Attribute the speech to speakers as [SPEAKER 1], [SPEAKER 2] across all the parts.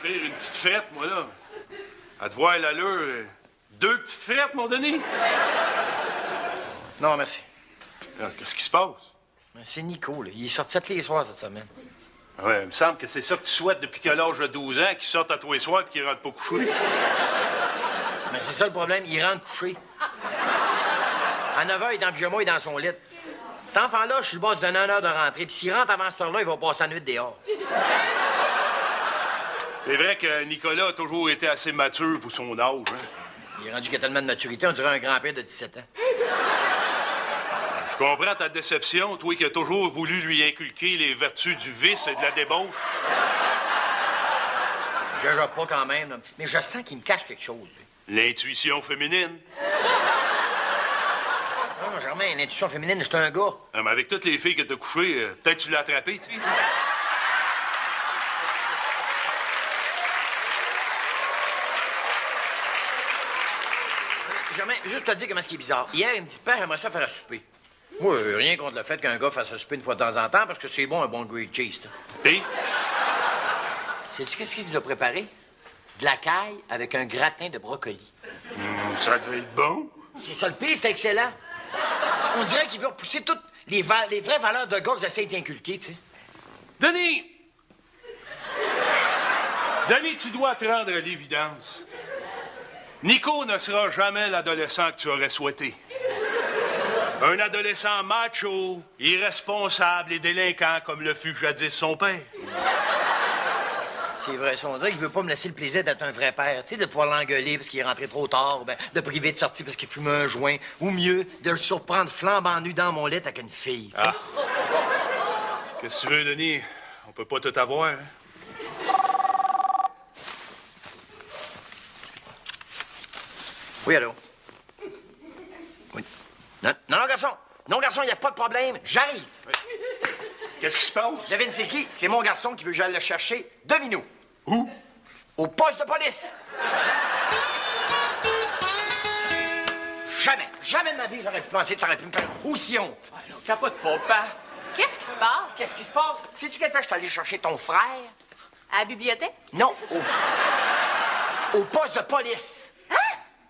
[SPEAKER 1] m'offrir une petite frette, moi, là. À te voir l'allure, 2 petites frettes, mon Denis.
[SPEAKER 2] Non, merci.
[SPEAKER 1] Qu'est-ce qui se passe?
[SPEAKER 2] C'est Nico, là. Il est sorti tous les soirs cette semaine.
[SPEAKER 1] Ouais, il me semble que c'est ça que tu souhaites depuis qu'il a l'âge de 12 ans, qu'il sorte à tous les soirs et qu'il rentre pas couché.
[SPEAKER 2] Mais c'est ça le problème, il rentre couché. À 9 h, il est dans le pyjama et dans son lit. Cet enfant-là, je suis le boss de 9 h de rentrer, puis s'il rentre avant cette heure-là, il va passer la nuit dehors.
[SPEAKER 1] C'est vrai que Nicolas a toujours été assez mature pour son âge, hein?
[SPEAKER 2] Il est rendu qu'il a tellement de maturité, on dirait un grand-père de 17 ans.
[SPEAKER 1] Je comprends ta déception, toi qui as toujours voulu lui inculquer les vertus du vice et de la débauche.
[SPEAKER 2] Je joue pas quand même, là. Mais je sens qu'il me cache quelque chose.
[SPEAKER 1] L'intuition féminine.
[SPEAKER 2] Non, Germain, l'intuition féminine, j'étais un gars.
[SPEAKER 1] Ah, mais avec toutes les filles que t'as couchées, peut-être tu l'as attrapé, tu sais.
[SPEAKER 2] Germain, juste te dire comment ce qui est bizarre. Hier, il me dit, Père, j'aimerais ça faire un souper. Moi, rien contre le fait qu'un gars fasse un souper une fois de temps en temps, parce que c'est bon, un bon grilled cheese, ça.
[SPEAKER 1] Et?
[SPEAKER 2] Sais-tu qu'est-ce qu'il nous a préparé? De la caille avec un gratin de brocoli.
[SPEAKER 1] Ça devait être bon.
[SPEAKER 2] C'est ça le pire, c'est excellent. On dirait qu'il veut repousser toutes les vraies valeurs de gars que j'essaie d'inculquer, tu sais.
[SPEAKER 1] Denis! Denis, tu dois te rendre à l'évidence. Nico ne sera jamais l'adolescent que tu aurais souhaité. Un adolescent macho, irresponsable et délinquant comme le fut jadis son père.
[SPEAKER 2] C'est vrai, ça, on dirait qu'il veut pas me laisser le plaisir d'être un vrai père, tu sais, de pouvoir l'engueuler parce qu'il est rentré trop tard, ben, de priver de sortie parce qu'il fumait un joint, ou mieux, de le surprendre flambant nu dans mon lit avec une fille, t'sais.
[SPEAKER 1] Ah. Qu'est-ce que tu veux, Denis? On peut pas tout avoir, hein?
[SPEAKER 2] Oui, allô? Oui. Non, non, non, garçon! Non, garçon, il n'y a pas de problème. J'arrive.
[SPEAKER 1] Oui. Qu'est-ce qui se passe?
[SPEAKER 2] Devine, c'est qui? C'est mon garçon qui veut que j'aille le chercher. Devine où?
[SPEAKER 1] Où?
[SPEAKER 2] Au poste de police. Jamais de ma vie, j'aurais pu penser que tu aurais pu me faire aussi honte.
[SPEAKER 3] Alors, capote pas, papa.
[SPEAKER 4] Qu'est-ce qui se passe?
[SPEAKER 2] Qu'est-ce qui se passe? Sais-tu quelque chose, je suis allé chercher ton frère?
[SPEAKER 4] À la bibliothèque?
[SPEAKER 2] Non, au poste de police.
[SPEAKER 4] Hein?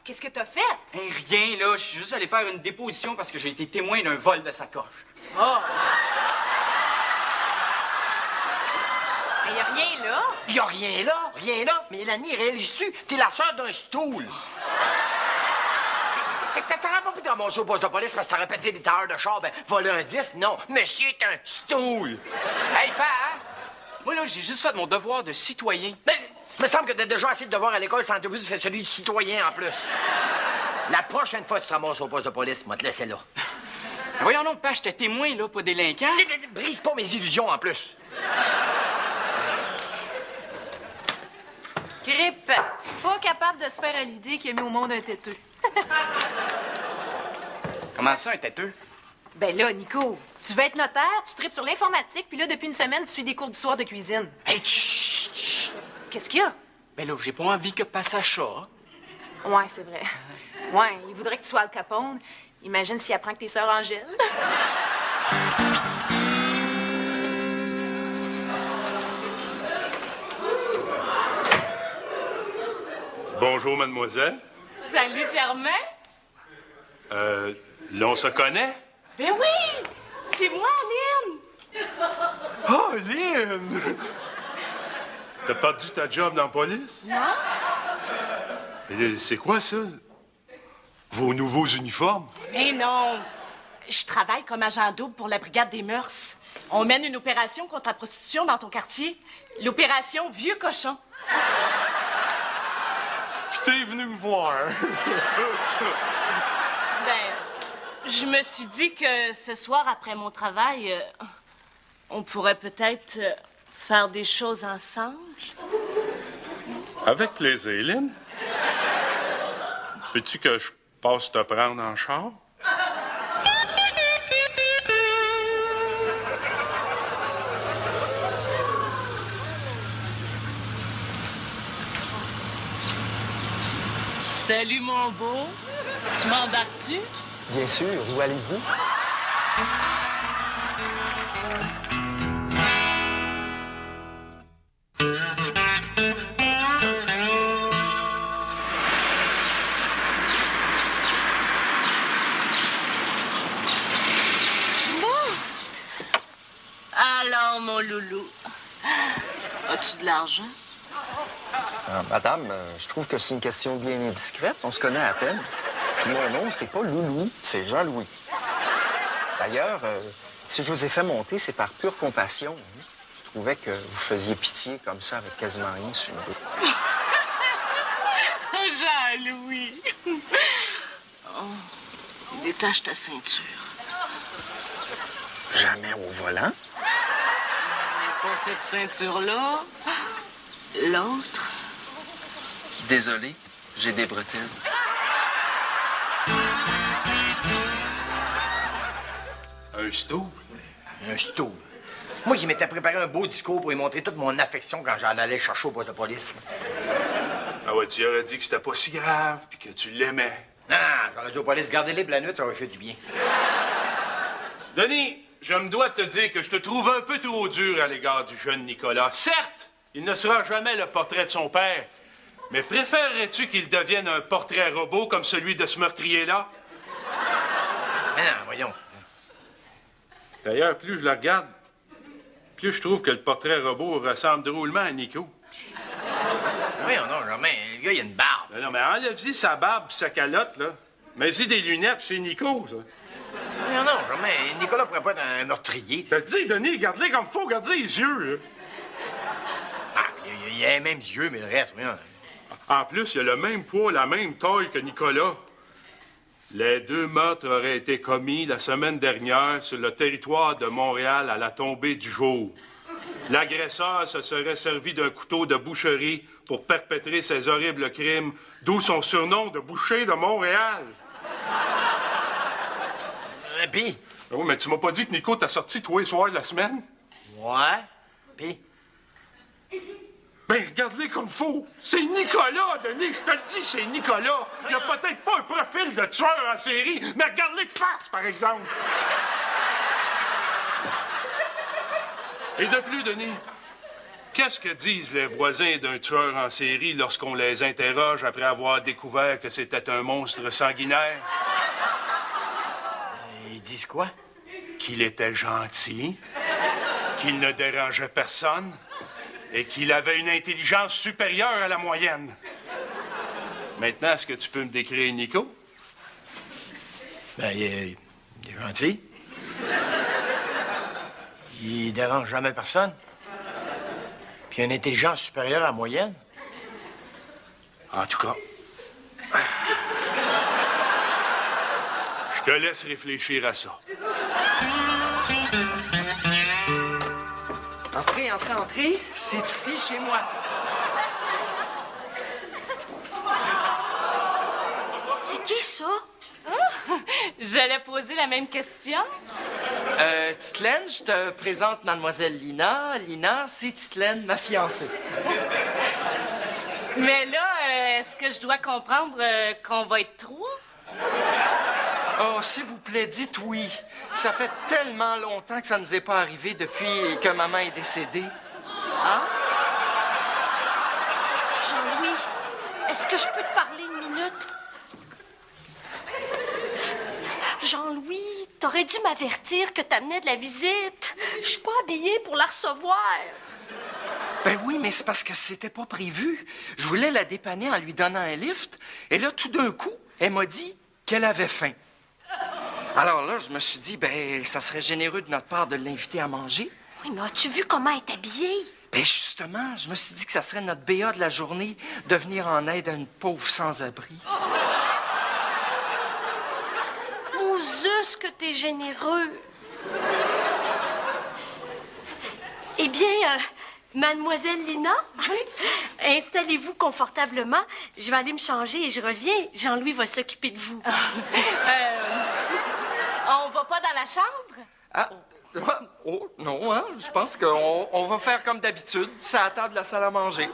[SPEAKER 4] Qu'est-ce que t'as fait?
[SPEAKER 3] Hey, rien, là. Je suis juste allé faire une déposition parce que j'ai été témoin d'un vol de sacoche.
[SPEAKER 4] Oh! Mais y a rien là.
[SPEAKER 2] Y a rien là. Mélanie, réalises-tu? T'es la sœur d'un stool. T'aurais pas pu te ramasser au poste de police parce que t'aurais pété des tailleurs de char, ben, voler un 10? Non, monsieur est un stool.
[SPEAKER 3] Hey, papa! Hein? Moi, là, j'ai juste fait mon devoir de citoyen.
[SPEAKER 2] Ben, il me semble que t'as déjà assez de devoirs à l'école sans t'oublier de faire celui du citoyen en plus. La prochaine fois que tu te ramasses au poste de police, moi te laisser là.
[SPEAKER 3] Ben voyons donc, papa, j'étais témoin, là, pas délinquant.
[SPEAKER 2] Brise pas mes illusions en plus.
[SPEAKER 4] Grippe. Pas capable de se faire à l'idée qu'il a mis au monde un têteux.
[SPEAKER 3] Comment ça, un têteux?
[SPEAKER 4] Ben là, Nico, tu veux être notaire, tu tripes sur l'informatique, puis là, depuis une semaine, tu suis des cours du soir de cuisine.
[SPEAKER 3] Hey, chut, chut.
[SPEAKER 4] Qu'est-ce qu'il y a?
[SPEAKER 3] Ben là, j'ai pas envie que passe à chat.
[SPEAKER 4] Ouais, c'est vrai. Ouais, il voudrait que tu sois Al Capone. Imagine s'il apprend que t'es sœur Angèle.
[SPEAKER 1] Bonjour, mademoiselle.
[SPEAKER 5] Salut, Germain.
[SPEAKER 1] Là, on se connaît?
[SPEAKER 5] Ben oui! C'est moi, Aline!
[SPEAKER 1] Oh, Lynn! T'as perdu ta job dans la police?
[SPEAKER 5] Non?
[SPEAKER 1] C'est quoi, ça? Vos nouveaux uniformes?
[SPEAKER 5] Mais non! Je travaille comme agent double pour la brigade des mœurs. On mène une opération contre la prostitution dans ton quartier. L'opération Vieux Cochon.
[SPEAKER 1] Puis t'es venu me voir.
[SPEAKER 5] Ben, je me suis dit que ce soir, après mon travail, on pourrait peut-être faire des choses ensemble.
[SPEAKER 1] Avec plaisir, Lynn. Veux-tu que je passe te prendre en char?
[SPEAKER 5] Salut, mon beau. Tu m'embarques-tu?
[SPEAKER 6] Bien sûr, où allez-vous?
[SPEAKER 5] loulou. As-tu de l'argent?
[SPEAKER 6] Madame, je trouve que c'est une question bien indiscrète. On se connaît à peine. Puis mon nom, c'est pas Loulou, c'est Jean-Louis. D'ailleurs, si je vous ai fait monter, c'est par pure compassion. Hein. Je trouvais que vous faisiez pitié comme ça avec quasiment rien sur le dos.
[SPEAKER 5] Jean-Louis! Oh, détache ta ceinture.
[SPEAKER 6] Jamais au volant.
[SPEAKER 5] Pas cette ceinture-là. L'autre.
[SPEAKER 6] Désolé, j'ai des bretelles.
[SPEAKER 1] Un stool?
[SPEAKER 2] Un stool. Moi, qui m'étais préparé un beau discours pour lui montrer toute mon affection quand j'en allais chercher au poste de police.
[SPEAKER 1] Ah ouais, tu aurais dit que c'était pas si grave, puis que tu l'aimais.
[SPEAKER 2] Non, j'aurais dit aux police, gardez-les pour la nuit, ça aurait fait du bien.
[SPEAKER 1] Denis, je me dois te dire que je te trouve un peu trop dur à l'égard du jeune Nicolas. Certes, il ne sera jamais le portrait de son père, mais préférerais-tu qu'il devienne un portrait robot comme celui de ce meurtrier-là?
[SPEAKER 2] Mais non, voyons.
[SPEAKER 1] D'ailleurs, plus je le regarde, plus je trouve que le portrait robot ressemble drôlement à Nico.
[SPEAKER 2] Voyons, non, Germain, le gars, il a une barbe.
[SPEAKER 1] Non, mais enlève-y sa barbe et sa calotte, là. Mets-y des lunettes, c'est Nico, ça.
[SPEAKER 2] Non, non, Germain, Nicolas pourrait pas être un meurtrier.
[SPEAKER 1] Je te dis, Denis, regarde-les comme faut, regarde les yeux, là.
[SPEAKER 2] Ah, il a les mêmes yeux, mais le reste, voyons.
[SPEAKER 1] En plus, il a le même poids, la même taille que Nicolas. Les 2 meurtres auraient été commis la semaine dernière sur le territoire de Montréal à la tombée du jour. L'agresseur se serait servi d'un couteau de boucherie pour perpétrer ces horribles crimes, d'où son surnom de boucher de Montréal.
[SPEAKER 2] Pis?
[SPEAKER 1] Oh, mais tu m'as pas dit que Nico t'a sorti tous les soirs de la semaine?
[SPEAKER 2] Ouais. Pis?
[SPEAKER 1] Ben, regarde-les comme faut. C'est Nicolas, Denis, je te le dis, c'est Nicolas. Il a peut-être pas un profil de tueur en série, mais regarde-les de face, par exemple. Et de plus, Denis, qu'est-ce que disent les voisins d'un tueur en série lorsqu'on les interroge après avoir découvert que c'était un monstre sanguinaire?
[SPEAKER 2] Ils disent quoi?
[SPEAKER 1] Qu'il était gentil, qu'il ne dérangeait personne et qu'il avait une intelligence supérieure à la moyenne. Maintenant, est-ce que tu peux me décrire Nico?
[SPEAKER 2] Ben, il est gentil. Il dérange jamais personne. Puis il a une intelligence supérieure à la moyenne.
[SPEAKER 1] En tout cas, je te laisse réfléchir à ça.
[SPEAKER 6] Entrez, entrez, entrez. C'est ici, chez moi.
[SPEAKER 4] C'est qui ça?
[SPEAKER 5] J'allais poser la même question.
[SPEAKER 6] Titelaine, je te présente mademoiselle Lina. Lina, c'est Titelaine, ma fiancée.
[SPEAKER 5] Mais là, est-ce que je dois comprendre qu'on va être 3?
[SPEAKER 6] Oh, s'il vous plaît, dites oui. Ça fait tellement longtemps que ça nous est pas arrivé depuis que maman est décédée.
[SPEAKER 5] Ah?
[SPEAKER 4] Jean-Louis, est-ce que je peux te parler une minute? Jean-Louis, t'aurais dû m'avertir que t'amenais de la visite. Je suis pas habillée pour la recevoir.
[SPEAKER 6] Ben oui, mais c'est parce que c'était pas prévu. Je voulais la dépanner en lui donnant un lift. Et là, tout d'un coup, elle m'a dit qu'elle avait faim. Alors là, je me suis dit, ben, ça serait généreux de notre part de l'inviter à manger.
[SPEAKER 4] Oui, mais as-tu vu comment elle est habillée?
[SPEAKER 6] Ben justement, je me suis dit que ça serait notre BA de la journée de venir en aide à une pauvre sans-abri.
[SPEAKER 4] Oh, Zeus, que t'es généreux. Eh bien, mademoiselle Lina, installez-vous confortablement. Je vais aller me changer et je reviens. Jean-Louis va s'occuper de vous.
[SPEAKER 5] On va pas dans la chambre?
[SPEAKER 6] Ah, oh, non, hein? Je pense qu'on va faire comme d'habitude. C'est à la table de la salle à manger.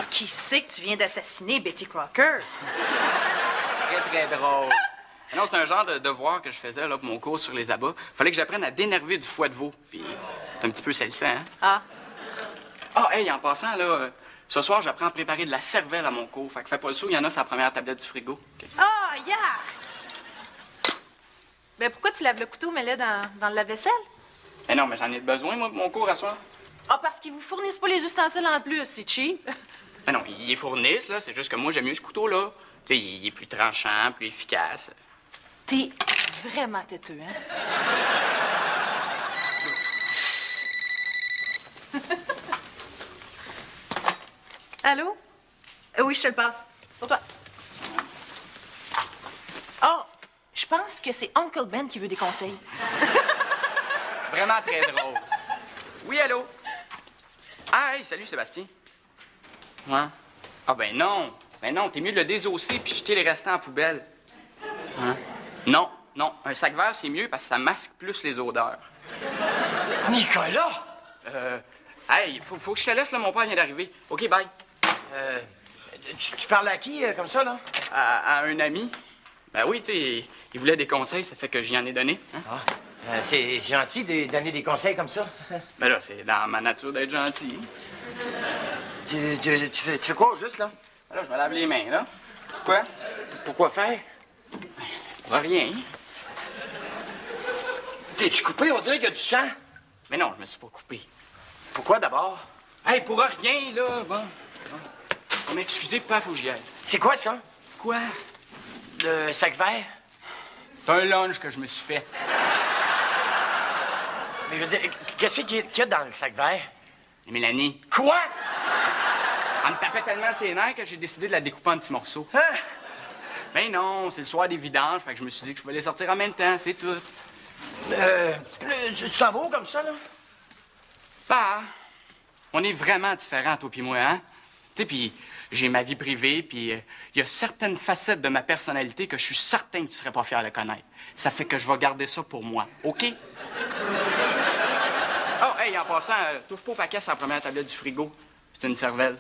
[SPEAKER 4] Qui sait que tu viens d'assassiner Betty Crocker?
[SPEAKER 3] Très, très drôle. Non, c'est un genre de devoir que je faisais là, pour mon cours sur les abats. Fallait que j'apprenne à dénerver du foie de veau. Puis, c'est un petit peu salissant, hein?
[SPEAKER 4] Ah.
[SPEAKER 3] Ah, hey, en passant, là, Ce soir, j'apprends à préparer de la cervelle à mon cours. Fait que fais pas le saut, il y en a sur la première tablette du frigo. OK?
[SPEAKER 7] Ah, yark! Ben, pourquoi tu laves le couteau, mets-le dans le lave-vaisselle?
[SPEAKER 3] Eh non, mais j'en ai besoin, moi, pour mon cours à soir.
[SPEAKER 7] Ah, parce qu'ils vous fournissent pas les ustensiles en plus, c'est cheap.
[SPEAKER 3] Eh non, ils les fournissent, là. C'est juste que moi, j'aime mieux ce couteau-là. Tu sais, il est plus tranchant, plus efficace.
[SPEAKER 7] T'es vraiment têteux, hein? Allô? Oui, je te le passe. Pour toi. Oh, je pense que c'est Uncle Ben qui veut des conseils.
[SPEAKER 3] Vraiment très drôle. Oui, allô? Ah, hey, salut, Sébastien. Ouais. Ah, ben non. Ben non, t'es mieux de le désosser puis jeter les restants en poubelle. Hein? Non, non. Un sac vert, c'est mieux parce que ça masque plus les odeurs.
[SPEAKER 2] Nicolas!
[SPEAKER 3] Hey, faut que je te laisse, là, mon père vient d'arriver. OK, bye.
[SPEAKER 2] Tu parles à qui, comme ça, là?
[SPEAKER 3] À un ami. Ben oui, tu sais, il voulait des conseils, ça fait que j'y en ai donné. Hein?
[SPEAKER 2] Ah, c'est gentil de donner des conseils comme ça.
[SPEAKER 3] Ben là, c'est dans ma nature d'être gentil.
[SPEAKER 2] Tu fais quoi, juste, là?
[SPEAKER 3] Ben là, je me lave les mains, là. Quoi?
[SPEAKER 2] Pourquoi faire?
[SPEAKER 3] Pour rien.
[SPEAKER 2] T'es-tu coupé? On dirait qu'il y a du sang.
[SPEAKER 3] Mais non, je me suis pas coupé.
[SPEAKER 2] Pourquoi, d'abord?
[SPEAKER 3] Hey, pour rien, là, bon. Faut m'excuser, papa, faut que j'y aille.
[SPEAKER 2] C'est quoi, ça?
[SPEAKER 3] Quoi?
[SPEAKER 2] Le sac vert?
[SPEAKER 3] C'est un lunch que je me suis fait.
[SPEAKER 2] Mais je veux dire, qu'est-ce qu'il y a dans le sac vert?
[SPEAKER 3] Mélanie,
[SPEAKER 2] Quoi?
[SPEAKER 3] elle me tapait tellement ses nerfs que j'ai décidé de la découper en petits morceaux.
[SPEAKER 2] Hein?
[SPEAKER 3] Ben non, c'est le soir des vidanges, fait que je me suis dit que je pouvais les sortir en même temps, c'est tout.
[SPEAKER 2] Tu t'en vas où comme ça, là?
[SPEAKER 3] Bah, on est vraiment différents, toi pis moi, hein? Tu sais, puis j'ai ma vie privée, puis il y a certaines facettes de ma personnalité que je suis certain que tu serais pas fier de connaître. Ça fait que je vais garder ça pour moi, OK? Oh, hey, en passant, touche pas au paquet sur la première tablette du frigo. C'est une cervelle.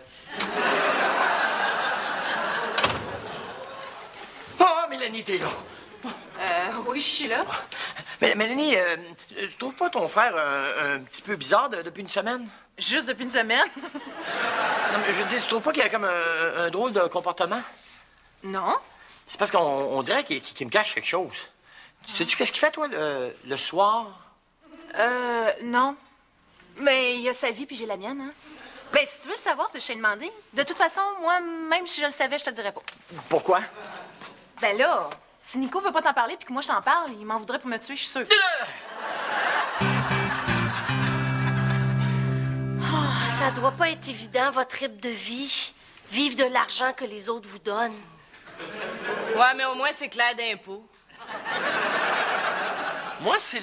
[SPEAKER 2] Oh, Mélanie, t'es là.
[SPEAKER 7] Oui, je suis là.
[SPEAKER 2] Mais, Mélanie, tu trouves pas ton frère un petit peu bizarre depuis une semaine?
[SPEAKER 7] Juste depuis une semaine?
[SPEAKER 2] Non, mais je veux dire, tu trouves pas qu'il a comme un drôle de comportement?
[SPEAKER 7] Non.
[SPEAKER 2] C'est parce qu'on dirait qu'il me cache quelque chose. Sais-tu qu'est-ce qu'il fait, toi, le soir?
[SPEAKER 7] Non. Mais il y a sa vie, puis j'ai la mienne, hein? Ben, si tu veux le savoir, je t'ai demandé. De toute façon, moi, même si je le savais, je te le dirais pas.
[SPEAKER 2] Pourquoi?
[SPEAKER 7] Ben là, si Nico veut pas t'en parler, puis que moi je t'en parle, il m'en voudrait pour me tuer, je suis sûre.
[SPEAKER 4] Oh, ça doit pas être évident, votre rythme de vie. Vivre de l'argent que les autres vous donnent.
[SPEAKER 5] Ouais, mais au moins, c'est clair d'impôt.
[SPEAKER 6] Moi, c'est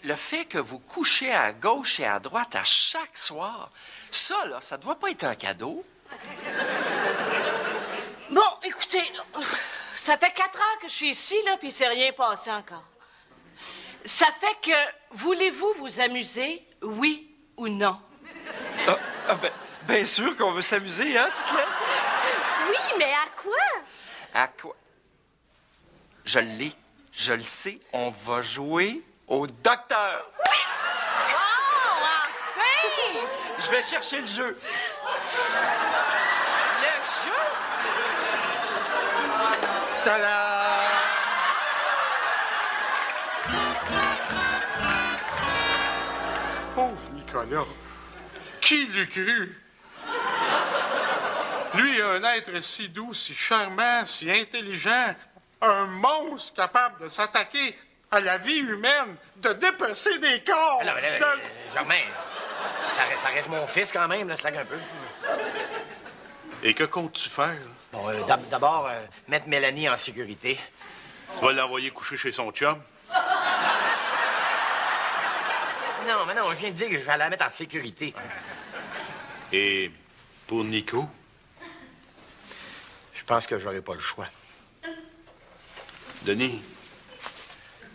[SPEAKER 6] le fait que vous couchez à gauche et à droite à chaque soir. Ça, là, ça doit pas être un cadeau.
[SPEAKER 5] Bon, écoutez, ça fait 4 heures que je suis ici, là, puis il s'est rien passé encore. Ça fait que, voulez-vous vous amuser, oui ou non?
[SPEAKER 6] Bien sûr qu'on veut s'amuser, hein, Tite-Laine?
[SPEAKER 4] Oui, mais à quoi?
[SPEAKER 6] À quoi? Je l'ai. Je le sais. On va jouer au docteur.
[SPEAKER 5] Oh, enfin!
[SPEAKER 6] Je vais chercher le jeu.
[SPEAKER 5] Le jeu?
[SPEAKER 6] Ta-da!
[SPEAKER 1] Pauvre Nicolas. Qui l'eût cru? Lui, un être si doux, si charmant, si intelligent, un monstre capable de s'attaquer à la vie humaine, de dépecer des corps.
[SPEAKER 2] Alors, Germain, ça reste mon fils quand même, là, slack un peu.
[SPEAKER 1] Et que comptes-tu faire?
[SPEAKER 2] Bon, d'abord, mettre Mélanie en sécurité.
[SPEAKER 1] Tu vas l'envoyer coucher chez son chum?
[SPEAKER 2] Non, mais non, je viens de dire que j'allais la mettre en sécurité.
[SPEAKER 1] Et pour Nico?
[SPEAKER 2] Je pense que j'aurai pas le choix.
[SPEAKER 1] Denis,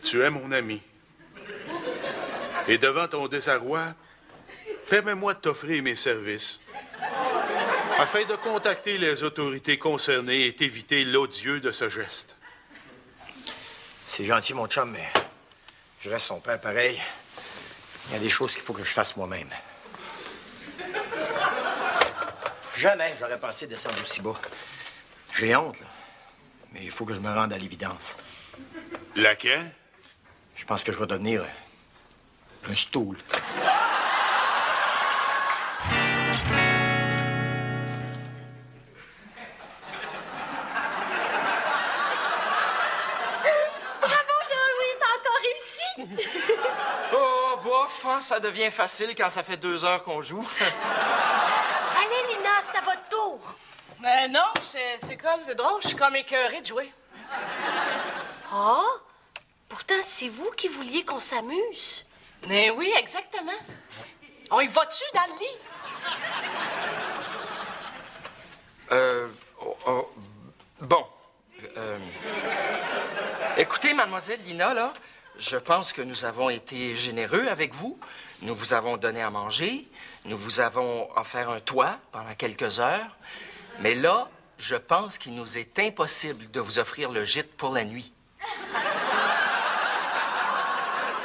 [SPEAKER 1] tu es mon ami. Et devant ton désarroi, permets-moi de t'offrir mes services afin de contacter les autorités concernées et t'éviter l'odieux de ce geste.
[SPEAKER 2] C'est gentil, mon chum, mais je reste son père pareil. Il y a des choses qu'il faut que je fasse moi-même. Jamais j'aurais pensé descendre aussi bas. J'ai honte, là. Mais il faut que je me rende à l'évidence.
[SPEAKER 1] Laquelle?
[SPEAKER 2] Je pense que je vais devenir un stool.
[SPEAKER 6] Oh, bof, hein, ça devient facile quand ça fait 2 heures qu'on joue.
[SPEAKER 4] Allez, Lina, c'est à votre tour.
[SPEAKER 5] Non, c'est drôle, je suis comme écœurée de jouer.
[SPEAKER 4] Ah, pourtant, c'est vous qui vouliez qu'on s'amuse.
[SPEAKER 5] Mais oui, exactement. On y va-tu dans le lit?
[SPEAKER 6] Bon. Écoutez, mademoiselle Lina, là, je pense que nous avons été généreux avec vous. Nous vous avons donné à manger. Nous vous avons offert un toit pendant quelques heures. Mais là, je pense qu'il nous est impossible de vous offrir le gîte pour la nuit.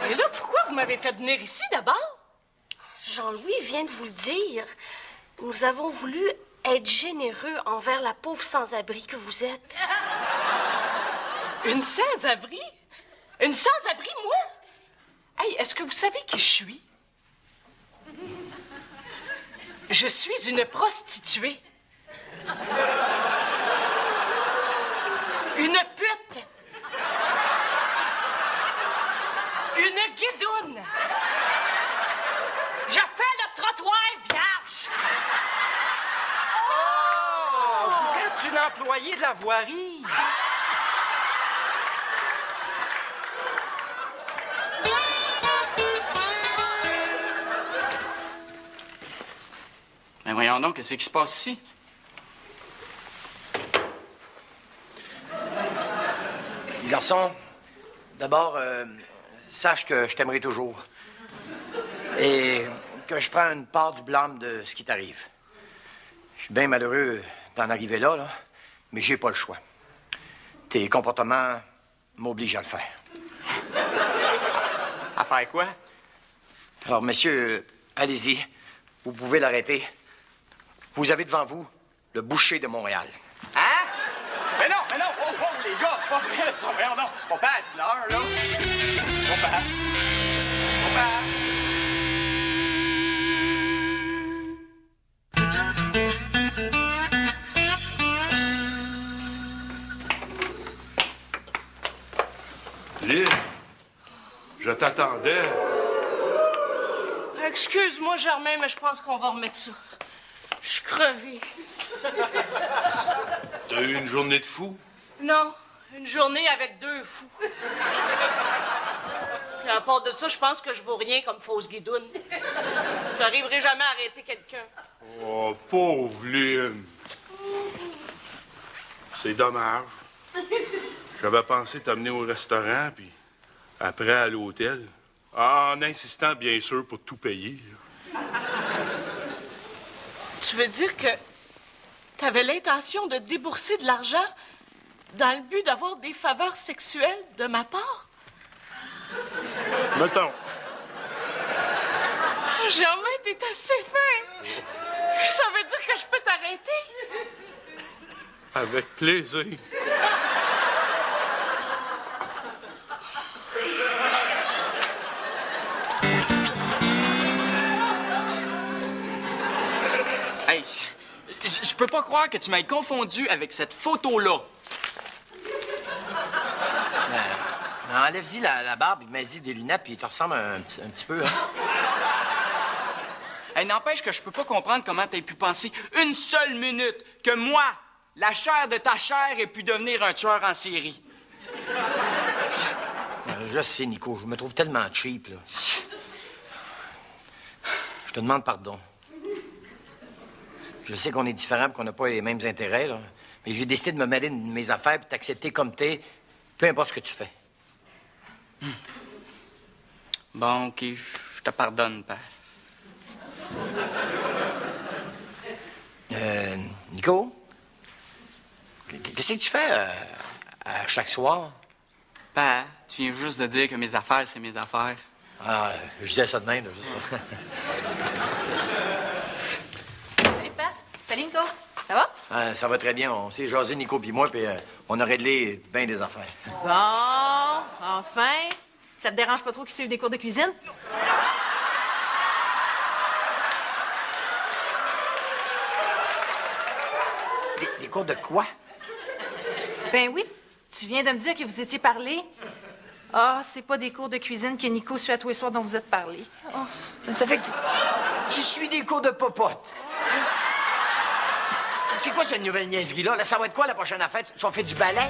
[SPEAKER 5] Et là, pourquoi vous m'avez fait venir ici d'abord?
[SPEAKER 4] Jean-Louis vient de vous le dire. Nous avons voulu être généreux envers la pauvre sans-abri que vous êtes.
[SPEAKER 5] Une sans-abri? Une sans-abri, moi? Hey, est-ce que vous savez qui je suis? Je suis une prostituée. Une pute. Une guidoune. Je fais le trottoir vierge.
[SPEAKER 6] Oh! Vous êtes une employée de la voirie.
[SPEAKER 3] Mais voyons donc, qu'est-ce qui se passe ici?
[SPEAKER 2] Garçon, d'abord, sache que je t'aimerai toujours. Et que je prends une part du blâme de ce qui t'arrive. Je suis bien malheureux d'en arriver là, mais j'ai pas le choix. Tes comportements m'obligent à le faire.
[SPEAKER 3] À faire quoi?
[SPEAKER 2] Alors, messieurs, allez-y. Vous pouvez l'arrêter. Vous avez devant vous le boucher de Montréal.
[SPEAKER 3] Hein? Mais non! Oh, les gars, c'est pas vrai, c'est pas vrai, non! Papa a dit l'heure, là! Papa!
[SPEAKER 1] Lynn, je t'attendais.
[SPEAKER 5] Excuse-moi, Germain, mais je pense qu'on va remettre ça. Je suis crevée.
[SPEAKER 1] T'as eu une journée de fou?
[SPEAKER 5] Non, une journée avec 2 fous. Puis à part de ça, je pense que je vaux rien comme fausse guidoune. J'arriverai jamais à arrêter quelqu'un.
[SPEAKER 1] Oh, pauvre Lynn. C'est dommage. J'avais pensé t'amener au restaurant, puis après à l'hôtel. En insistant, bien sûr, pour tout payer.
[SPEAKER 5] Tu veux dire que t'avais l'intention de débourser de l'argent dans le but d'avoir des faveurs sexuelles de ma part?
[SPEAKER 1] Mettons.
[SPEAKER 5] Germain, t'es assez fin. Ça veut dire que je peux t'arrêter?
[SPEAKER 1] Avec plaisir.
[SPEAKER 3] Hey, je peux pas croire que tu m'aies confondu avec cette photo-là.
[SPEAKER 2] Enlève-y la barbe, mets-y des lunettes, puis il te ressemble un petit peu. Hein?
[SPEAKER 3] Hey, n'empêche que je peux pas comprendre comment t'as pu penser une seule minute que moi, la chair de ta chair, ait pu devenir un tueur en série.
[SPEAKER 2] Je sais, Nico, je me trouve tellement cheap, là. Je te demande pardon. Je sais qu'on est différents et qu'on n'a pas les mêmes intérêts, là. Mais j'ai décidé de me mêler de mes affaires et t'accepter comme t'es, peu importe ce que tu fais.
[SPEAKER 3] Bon, OK, je te pardonne, père.
[SPEAKER 2] Nico? Qu'est-ce que tu fais à chaque soir?
[SPEAKER 3] Père, tu viens juste de dire que mes affaires, c'est mes affaires.
[SPEAKER 2] Ah, je disais ça de même, là, juste ça.
[SPEAKER 7] Salut, Pat. Salut, Nico.
[SPEAKER 2] Ça va très bien. On s'est jasé, Nico puis moi, puis on a réglé bien des affaires.
[SPEAKER 7] Bon, enfin. Ça te dérange pas trop qu'ils suivent des cours de cuisine?
[SPEAKER 2] Des cours de quoi?
[SPEAKER 7] Ben oui, tu viens de me dire que vous étiez parlé. Ah, c'est pas des cours de cuisine que Nico suit à tous les soirs dont vous êtes parlé.
[SPEAKER 2] Oh. Ça fait que tu suis des cours de popote. C'est quoi cette nouvelle niaiserie-là? Là, ça va être quoi la prochaine affaire? Tu vas faire du ballet?